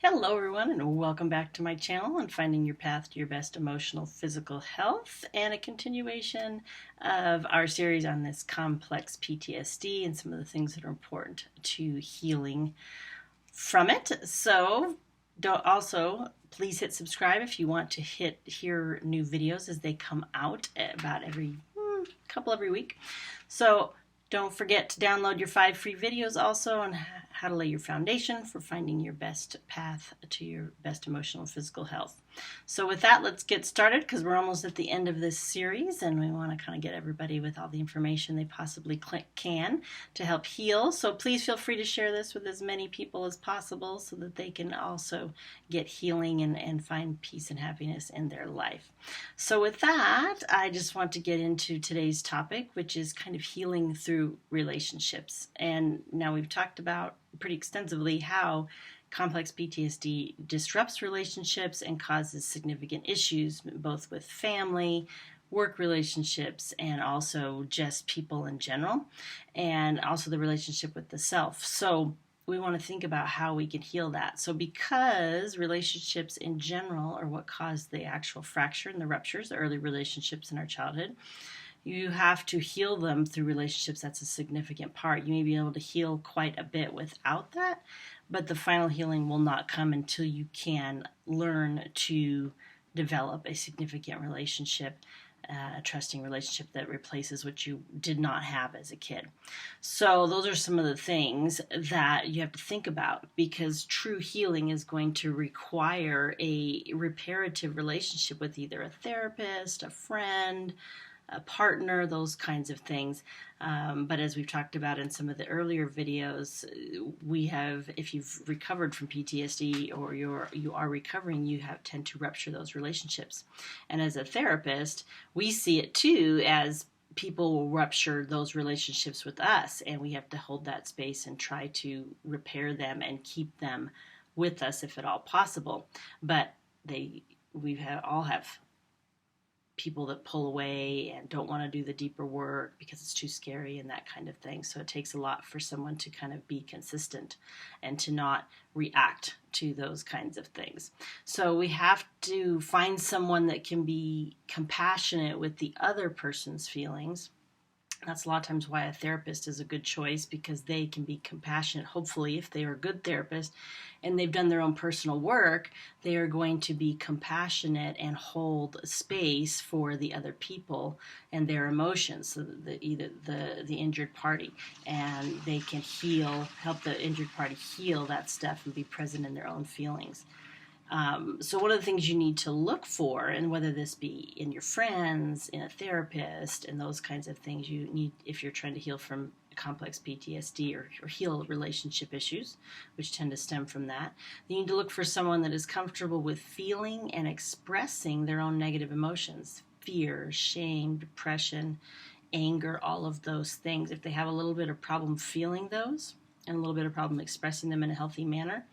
Hello everyone and welcome back to my channel on finding your path to your best emotional physical health and a continuation of our series on this complex PTSD and some of the things that are important to healing from it. So please hit subscribe if you want to hear new videos as they come out about every week. So don't forget to download your 5 free videos also on how to lay your foundation for finding your best path to your best emotional and physical health. So with that, let's get started because we're almost at the end of this series and we want to kind of get everybody with all the information they possibly can to help heal. So please feel free to share this with as many people as possible so that they can also get healing and find peace and happiness in their life. So with that, I just want to get into today's topic, which is kind of healing through relationships. And now we've talked about pretty extensively how complex PTSD disrupts relationships and causes significant issues, both with family, work relationships, and also just people in general, and also the relationship with the self. So we want to think about how we can heal that. So because relationships in general are what cause the actual fracture and the ruptures, the early relationships in our childhood, you have to heal them through relationships. That's a significant part. You may be able to heal quite a bit without that, but the final healing will not come until you can learn to develop a significant relationship, a trusting relationship that replaces what you did not have as a kid. So those are some of the things that you have to think about, because true healing is going to require a reparative relationship with either a therapist, a friend, a partner, those kinds of things. But as we've talked about in some of the earlier videos, if you've recovered from PTSD or you are recovering, you tend to rupture those relationships. And as a therapist, we see it too as people will rupture those relationships with us, and we have to hold that space and try to repair them and keep them with us if at all possible. But all have people that pull away and don't want to do the deeper work because it's too scary and that kind of thing. So it takes a lot for someone to kind of be consistent and to not react to those kinds of things. So we have to find someone that can be compassionate with the other person's feelings. That's a lot of times why a therapist is a good choice, because they can be compassionate. Hopefully, if they are a good therapist and they've done their own personal work, they are going to be compassionate and hold space for the other people and their emotions, so that either the injured party, and they can help the injured party heal that stuff and be present in their own feelings. So one of the things you need to look for, and whether this be in your friends, in a therapist, and those kinds of things you need if you're trying to heal from complex PTSD or heal relationship issues, which tend to stem from that, you need to look for someone that is comfortable with feeling and expressing their own negative emotions, fear, shame, depression, anger, all of those things. If they have a little bit of problem feeling those and a little bit of problem expressing them in a healthy manner,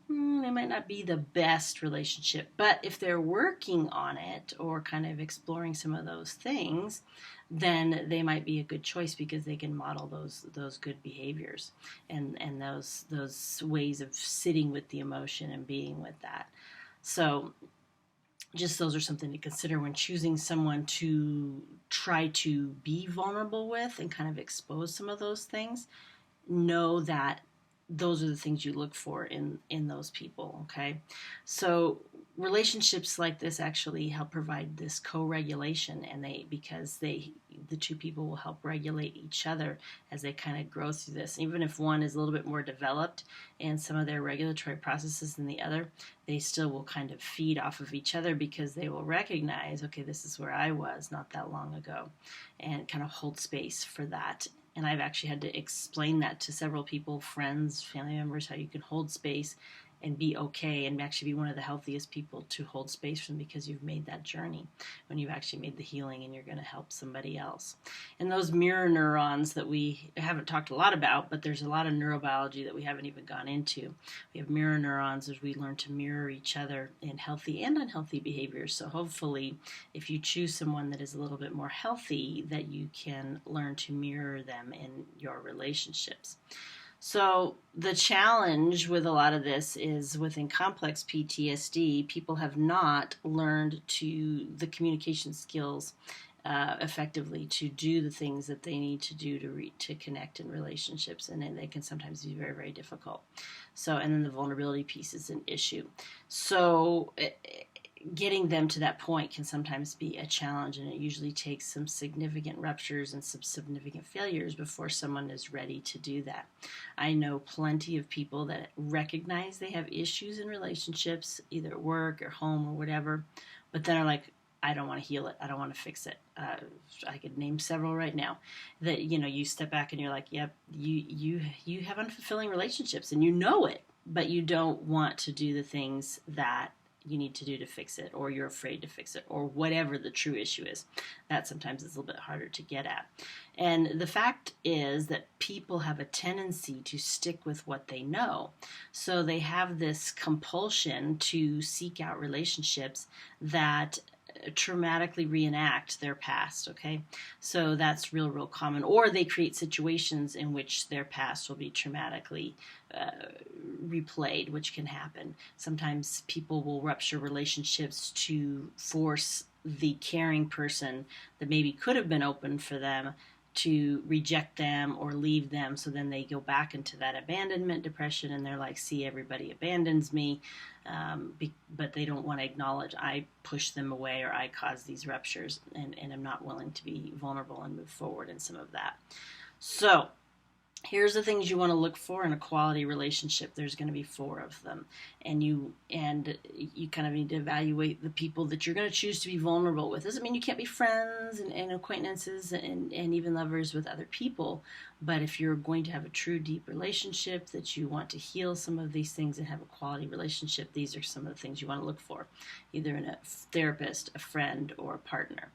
it might not be the best relationship. But if they're working on it or kind of exploring some of those things, then they might be a good choice, because they can model those good behaviors and those ways of sitting with the emotion and being with that. So just those are something to consider when choosing someone to try to be vulnerable with and kind of expose some of those things. Know that those are the things you look for in those people, okay? So relationships like this actually help provide this co-regulation, and because the two people will help regulate each other as they kind of grow through this. Even if one is a little bit more developed in some of their regulatory processes than the other, they still will kind of feed off of each other, because they will recognize, okay, this is where I was not that long ago, and kind of hold space for that. And I've actually had to explain that to several people, friends, family members, how you can hold space and be okay and actually be one of the healthiest people to hold space from, because you've made that journey when you've actually made the healing and you're going to help somebody else. And those mirror neurons that we haven't talked a lot about, but there's a lot of neurobiology that we haven't even gone into. We have mirror neurons as we learn to mirror each other in healthy and unhealthy behaviors. So hopefully, if you choose someone that is a little bit more healthy, that you can learn to mirror them in your relationships. So the challenge with a lot of this is within complex PTSD, people have not learned the communication skills effectively to do the things that they need to do to connect in relationships, and they can sometimes be very, very difficult. So, and then the vulnerability piece is an issue. So getting them to that point can sometimes be a challenge, and it usually takes some significant ruptures and some significant failures before someone is ready to do that. I know plenty of people that recognize they have issues in relationships, either at work or home or whatever, but then are like, I don't want to heal it. I don't want to fix it. I could name several right now that, you step back and you're like, yep, you have unfulfilling relationships and you know it, but you don't want to do the things that you need to do to fix it, or you're afraid to fix it, or whatever the true issue is. That sometimes is a little bit harder to get at. And the fact is that people have a tendency to stick with what they know. So they have this compulsion to seek out relationships that traumatically reenact their past, okay? So that's real common. Or they create situations in which their past will be traumatically replayed, which can happen. Sometimes people will rupture relationships to force the caring person that maybe could have been open for them to reject them or leave them. So then they go back into that abandonment depression, and they're like, see, everybody abandons me, but they don't want to acknowledge I pushed them away or I caused these ruptures, and I'm not willing to be vulnerable and move forward in some of that. So here's the things you want to look for in a quality relationship. There's going to be 4 of them, and you kind of need to evaluate the people that you're going to choose to be vulnerable with. Doesn't mean you can't be friends and acquaintances and even lovers with other people, but if you're going to have a true deep relationship, that you want to heal some of these things and have a quality relationship, these are some of the things you want to look for, either in a therapist, a friend, or a partner.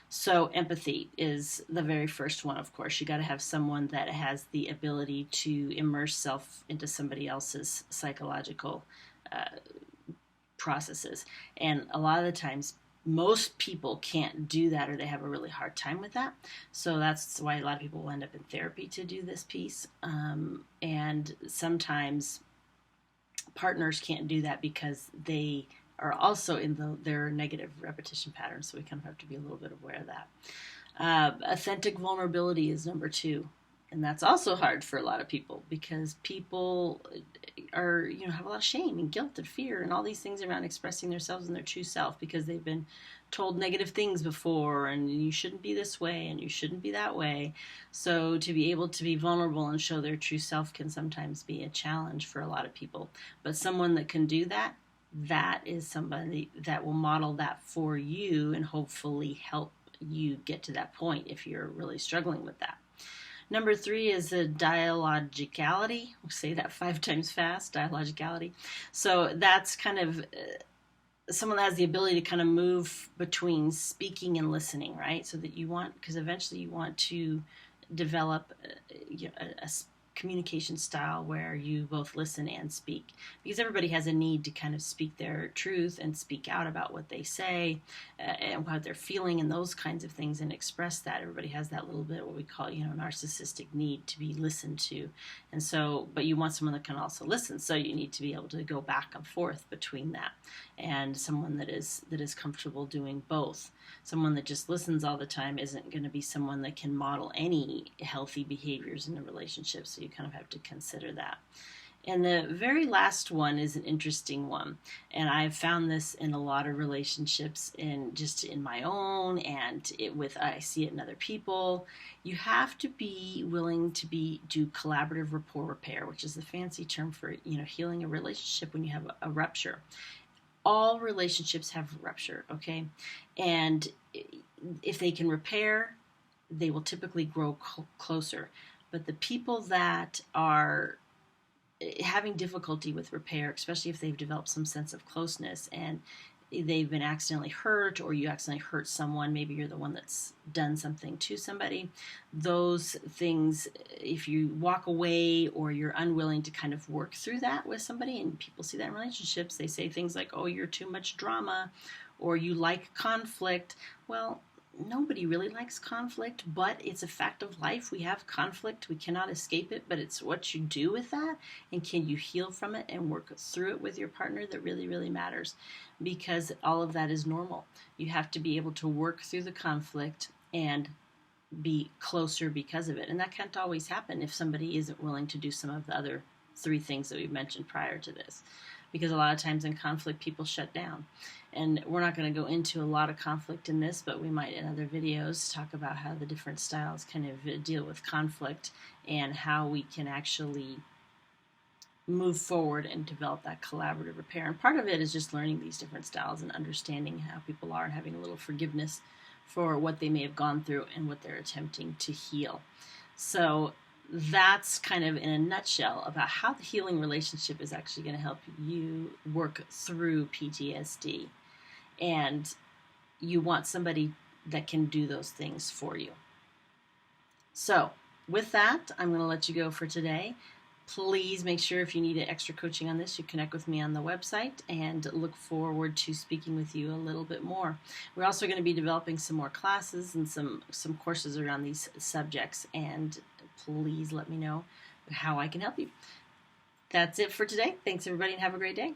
So empathy is the very first one, of course. You got to have someone that has the ability to immerse self into somebody else's psychological processes. And a lot of the times, most people can't do that, or they have a really hard time with that. So that's why a lot of people will end up in therapy to do this piece. And sometimes partners can't do that because they are also in their negative repetition patterns, so we kind of have to be a little bit aware of that. Authentic vulnerability is number 2, and that's also hard for a lot of people because people are, have a lot of shame and guilt and fear and all these things around expressing themselves and their true self because they've been told negative things before, and you shouldn't be this way and you shouldn't be that way. So to be able to be vulnerable and show their true self can sometimes be a challenge for a lot of people. But someone that can do that is somebody that will model that for you and hopefully help you get to that point if you're really struggling with that. Number 3 is the dialogicality. We'll say that 5 times fast, dialogicality. So that's kind of someone that has the ability to kind of move between speaking and listening, right? So that because eventually you want to develop a communication style where you both listen and speak, because everybody has a need to kind of speak their truth and speak out about what they say and what they're feeling and those kinds of things and express that. Everybody has that little bit what we call narcissistic need to be listened to, and so but you want someone that can also listen, so you need to be able to go back and forth between that, and someone that is comfortable doing both. Someone that just listens all the time isn't going to be someone that can model any healthy behaviors in a relationship, so you kind of have to consider that. And the very last one is an interesting one, and I've found this in a lot of relationships, and just in my own, and I see it in other people. You have to be willing to do collaborative rapport repair, which is the fancy term for healing a relationship when you have a rupture. All relationships have rupture, okay? And if they can repair, they will typically grow closer. But the people that are having difficulty with repair, especially if they've developed some sense of closeness and they've been accidentally hurt, or you accidentally hurt someone, maybe you're the one that's done something to somebody, those things, if you walk away or you're unwilling to kind of work through that with somebody, and people see that in relationships, they say things like, oh, you're too much drama, or you like conflict. Well, nobody really likes conflict, but it's a fact of life. We have conflict. We cannot escape it, but it's what you do with that, and can you heal from it and work through it with your partner, that really, really matters, because all of that is normal. You have to be able to work through the conflict and be closer because of it. And that can't always happen if somebody isn't willing to do some of the other three things that we've mentioned prior to this. Because a lot of times in conflict, people shut down. And we're not going to go into a lot of conflict in this, but we might in other videos talk about how the different styles kind of deal with conflict and how we can actually move forward and develop that collaborative repair. And part of it is just learning these different styles and understanding how people are and having a little forgiveness for what they may have gone through and what they're attempting to heal. So that's kind of in a nutshell about how the healing relationship is actually going to help you work through PTSD. And you want somebody that can do those things for you. So with that, I'm going to let you go for today. Please make sure if you need extra coaching on this, you connect with me on the website, and look forward to speaking with you a little bit more. We're also going to be developing some more classes and some courses around these subjects, and please let me know how I can help you. That's it for today. Thanks everybody, and have a great day.